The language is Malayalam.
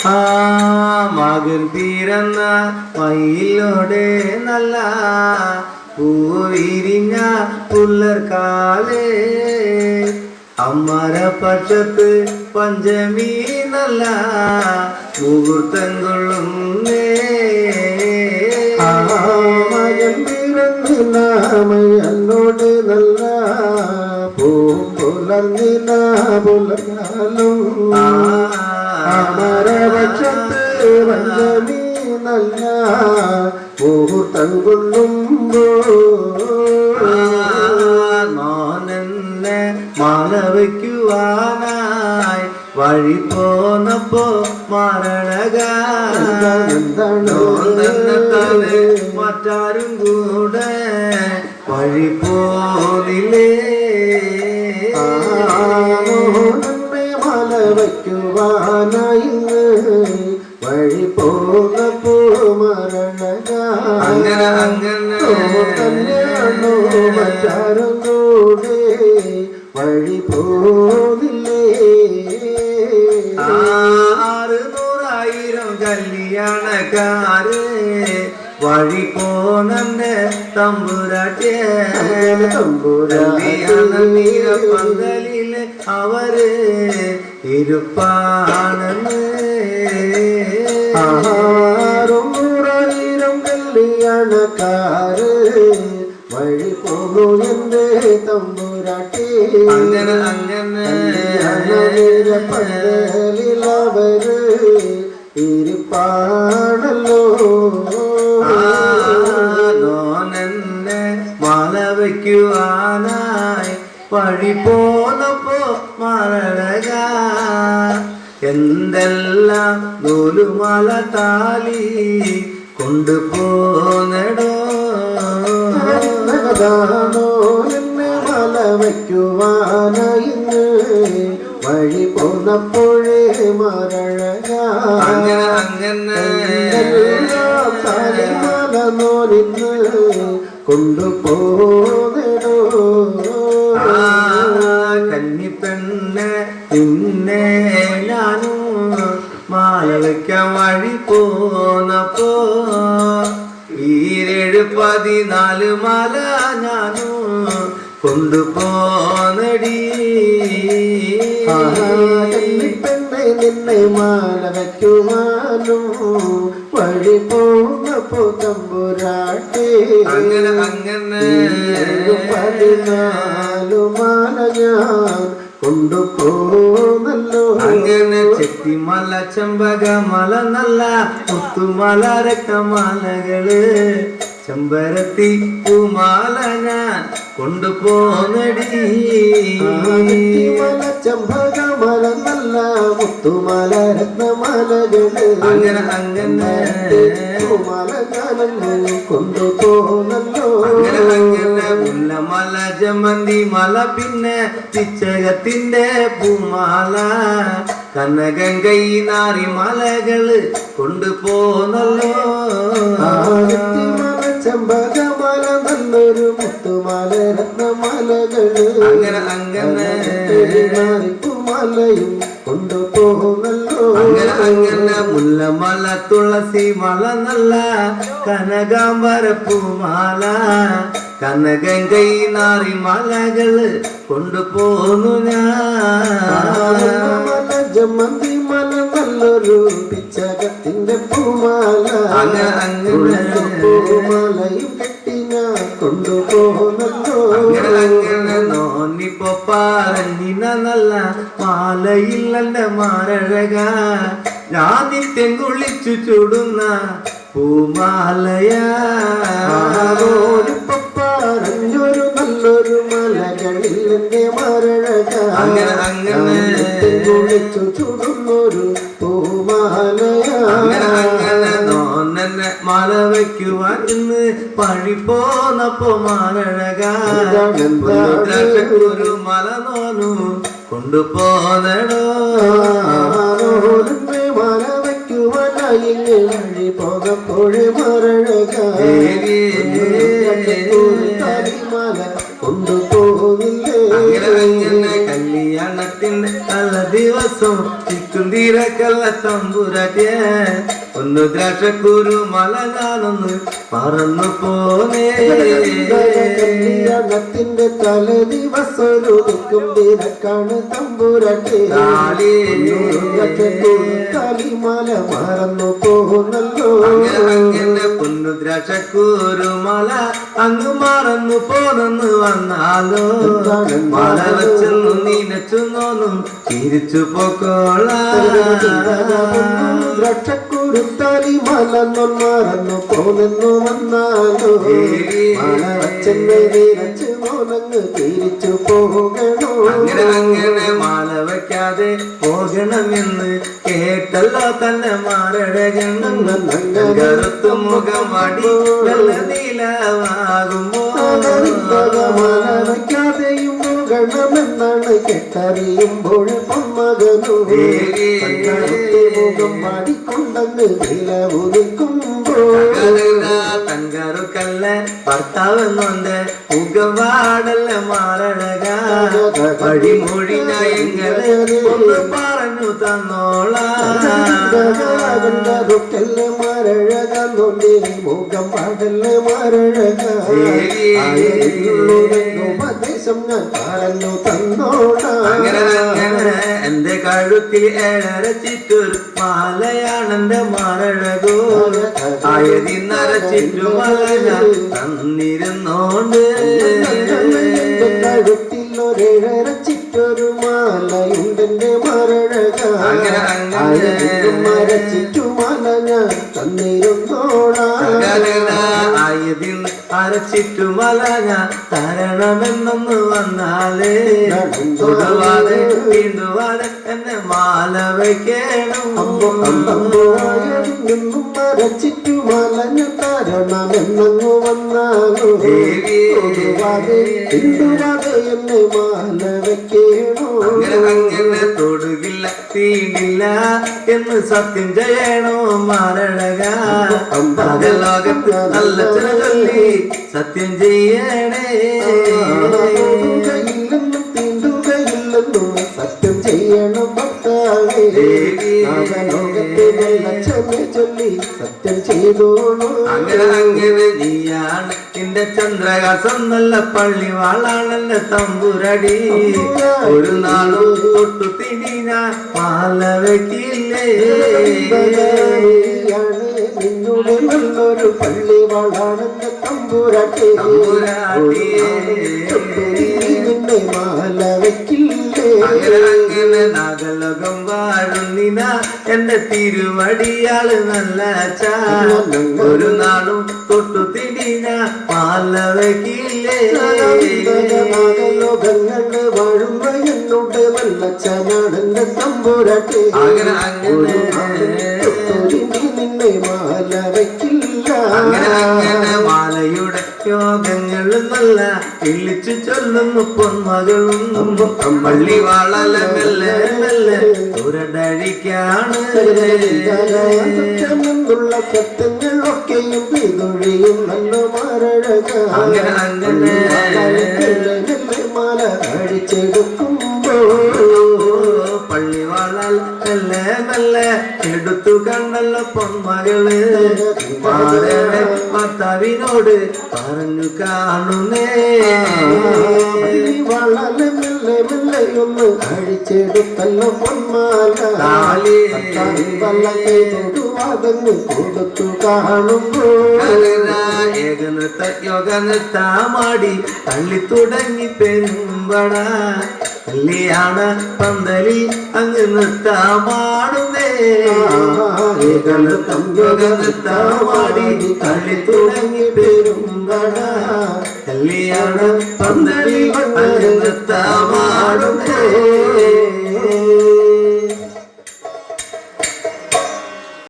ആ മകൻ പിറന്ന മയിലോടെ നല്ല പൂവിരിഞ്ഞ പുലർക്കാലേ അമ്മര പക്ഷത്ത് പഞ്ചമി നല്ല മുഹൂർത്തം കൊള്ളുന്നേ മകൻ പിറന്നിന മയ്യനോട് നല്ല പുലർന്നിന പുലർക്കാലും അമര പക്ഷത്ത് പഞ്ചമി നല്ല മുഹൂർത്തം കൊള്ളുമ്പോൾ മോനെന്നെ മാല വയ്ക്കുവാനായി വഴി പോന്നപ്പോ മരണകാന്താണ് മറ്റാരും കൂടെ വഴി പോന്നില്ലേ മാല വയ്ക്കുവാനായി വഴി പോന്നപ്പോ അങ്ങനെ അങ്ങനെ തന്നെയാണോ മറ്റാരും കൂടെ വഴി പോന്നില്ലേ 600,000 കല്യാണക്കാര് വഴി പോന്നെ തമ്പുരാട്ടിയ പന്തലില് അവര് ഇരുപ്പാണെന്ന് 600,000 കല്യാണക്കാര് വഴി പോകു എന്റെ തമ്പുരാട്ടി അങ്ങനെ അങ്ങനെ പന്തലിലവര് ഇരിപ്പാണല്ലോ നോനെന്നെ മാല വയ്ക്കുവാനായി വഴി പോന്നപ്പോ മരണക എന്തെല്ലാം നൂലുമാല താലി കൊണ്ടുപോന്നടോ എന്നെ മല വയ്ക്കുവാനായി വഴി പോന്നപ്പോഴേ മരണക അങ്ങനെ അങ്ങനെ മല നോലിന്ന് കൊണ്ടുപോകണോ കന്നിപ്പെണ്ണെ പിന്നെ ഞാനും മാല വയ്ക്കാൻ വഴി പോന്നപ്പോ 14 മാല ഞാനും കൊണ്ടുപോന്നടി പെണ്ണെ നിന്നെ മാല വയ്ക്കുവാനും വഴി പോന്നപ്പോ തമ്പുരാട്ടി അങ്ങനെ അങ്ങനെ 14 മാല ഞാൻ കൊണ്ടുപോന്നല്ലോ അങ്ങനെ ചെത്തിമല ചെമ്പകമല നല്ല മുത്തുമല രക്തമാലകള് ചെമ്പരത്തി പൂമാല ഞാൻ കൊണ്ടുപോന്നടി മല ചെമ്പകമല നല്ല മുത്തുമല രത്നമാലകള് അങ്ങനെ അങ്ങനെ പൂമാല ഞാനും കൊണ്ടുപോന്നല്ലോ അങ്ങനെ അങ്ങനെ മുല്ലമല ജമന്തി മല പിന്നെ പിച്ചകത്തിന്റെ പൂമാല കനകങ്കൈ നാറി മലകള് കൊണ്ടുപോന്നല്ലോ ചെമ്പകമല നല്ലൊരു മുത്തുമാല രത്നമാലകള് അങ്ങനെ അങ്ങനെ മലയും കൊണ്ടുപോകുന്നല്ലോ അങ്ങനെ അങ്ങനെ മുല്ലമല തുളസി മല നല്ല കനകാംബര പൂമാല കനകങ്കൈ നാറി മലകള് കൊണ്ടുപോന്നു ഞാൻ ജമന്തി മല നല്ലൊരു പിച്ചകത്തിന്റെ പൂമാല പൂമാലയും കെട്ടി ഞാൻ കൊണ്ടുപോകുന്നല്ലോ അങ്ങനെ നോന്നിപ്പോ പറഞ്ഞിന നല്ല മാലയില്ലെന്റെ മാരഴക ഞാൻ നിത്യം കുളിച്ചു ചൂടുന്ന പൂമാലയാ പറഞ്ഞൊരു നല്ലൊരു മലകളിൽ എന്റെ മരഴക അങ്ങനെ അങ്ങനെ കുളിച്ചു ചുടുന്നൊരു പൂമാലയാ അങ്ങനെ അങ്ങനെ നോന്നെ മല വയ്ക്കുവാൻ ഇന്ന് പഴി പോന്നപ്പോ മാരഴക ഒരു മല നോനു കൊണ്ടുപോന്നടോ മല വയ്ക്കുവാനായി വഴി പോകപ്പോഴേ മരഴക മല കൊണ്ടുപോകുന്നില്ലേ കല്യാണത്തിന്റെ നല്ല ദിവസം ചിക്കുന്തീര കേക്കല്ല തമ്പുരാട്ടിയെ ഒന്ന് ദ്രാക്ഷക്കുരു മല ഞാനൊന്ന് പറന്നു പോനേ കല്യാണത്തിന്റെ തലേ ദിവസൊരുക്കും തിരക്കാണ് തമ്പുരാട്ടി കാലിമാല മറന്നു പോകുന്നല്ലോ അങ്ങനെ പൊന്നു ദ്രാക്ഷക്കുരു മല അങ്ങ് മറന്നു പോന്നെന്ന് വന്നാലോ മല വെച്ചെന്നു നീനച്ചു നോന്നും തിരിച്ചു പോക്കോളാം ദ്രാക്ഷക്കുരുത്താലി മലന്നും മറന്നു പോന്നെന്നു വന്നാലോ മല വച്ചെന്നെ വീരച്ചു നോനങ്ങ് തിരിച്ചു പോകണോ അങ്ങനെ മാല വയ്ക്കാതെ പോകണമെന്ന് കേട്ടല്ലോ തന്നെ മാറഴകണം കറുത്തു മുഖം അടി വെള്ള നീലമാകുമ്പോ വയ്ക്കാതെയും പോകണമെന്നാണ് കേട്ടറിയുമ്പോൾ പൊന്മകനു മുഖം പാടിക്കൊണ്ടെന്ന് നില ഉദിക്കുമ്പോൾ തങ്കറുക്കല്ല ഭർത്താവെന്നൊന്ന് മുഖവാടല്ല മാറഴക വഴിമൊഴി നയങ്ങളെ ഒന്ന് പറഞ്ഞു തന്നോളാം മരഴക നൊന്തി മുഖം പാടല് മരഴക ഉപദേശം ഞാൻ പറഞ്ഞു തന്നോളാം എന്റെ കഴുത്തിൽ ഏഴരച്ചിട്ടൊരു മാലയാണ് എന്റെ മാറഴകോ ആയതി നരച്ചിട്ടുമല ഞാൻ തന്നിരുന്നോണ്ട് കഴുത്തിലൊരേഴരച്ചിട്ടൊരു മാലയുണ്ടെന്റെ മരഴക മരച്ചിട്ടുമാല ഞാൻ തന്നിരുന്നോളാം ആയതിൽ അരച്ചിട്ടുമല ഞാൻ തരണമെന്നൊന്ന് വന്നാലേ തൊടുവാതെ വീണ്ടുവാതെ എന്നെ മാല വയ്ക്കണം നിന്നും മരച്ചിട്ടുമാല ഞാൻ തരണമെന്നു വന്നാലോ തൊടുവാതെ എന്നെ മാല വയ്ക്കണോ അങ്ങനെ തൊടുകില്ല തീണ്ടില്ല എന്ന് സത്യം ചെയ്യണോ മാറഴക ലോകത്ത് നല്ല ചൊല്ലി സത്യം ചെയ്യണേ തൊടുകയില്ലെന്നും തീണ്ടുകയില്ലെന്നും സത്യം ചെയ്യണം ഭക്താവേ ലോകത്തെ നല്ല ചൊല്ലി സത്യം ചെയ്തോളൂ അങ്ങനെ നീയാണ് നിന്റെ ചന്ദ്രകാസം നല്ല പള്ളി വാളാണല്ല തമ്പുരടി ഒരു നാളും തൊട്ടു തിരി ഞാൻ മാല വയ്ക്കില്ലേ നിന്നുടെ നല്ലൊരു പള്ളി വാളാണെന്റെ തമ്പുരാട്ടി നിന്നെ മാല വയ്ക്കില്ലേ അങ്ങനെ നാഗലോകം വാഴുന്നിന എന്റെ തിരുവടിയാള് നല്ല ഒരു നാളും തൊട്ടു തിരിഞ്ഞ മാല വയ്ക്കില്ലേ ലോകങ്ങളുടെ വാഴുന്ന എന്നോട് വല്ലച്ചനാണെന്റെ തമ്പുരാട്ടി നിന്നെ മാല വയ്ക്കില്ല അങ്ങനെ മാലയുടെ യോഗങ്ങൾ നല്ല വിളിച്ചു ചൊല്ലുന്നു പൊന്മകളും പള്ളി വാളല മെല്ലെ മെല്ലെ തുരടഴിക്കാണ് ുള്ള സത്യങ്ങളൊക്കെയും പിതൊഴിയും നല്ല മരഴക അങ്ങനെ മാല അടിച്ചെടുക്കുമ്പോ പള്ളി വാളൽ മെല്ലെ മെല്ലെ എടുത്തു കണ്ടല്ലോ പൊന്മകള് ഭർത്താവിനോട് പറഞ്ഞു കാണുന്നേ വളരെ മെല്ലെ മെല്ലെയൊന്ന് അഴിച്ചെടുത്തല്ലോ പൊന്മാല വല്ലത്തെ തൊടുവാതങ്ങ് കൊടുത്തു കാണുമ്പോൾ ഏകനൃത്ത യോഗ നൃത്തമാടി തള്ളി തുടങ്ങി പെരുമ്പട കല്യാണ പന്തലി അങ്ങ് നൃത്തമാടുന്നേ ഏകനൃത്തം യോഗ നൃത്തമാടി തള്ളി തുടങ്ങി പെരുമ്പട കല്യാണ പന്തലി അങ്ങ് നൃത്തമാടുന്നേ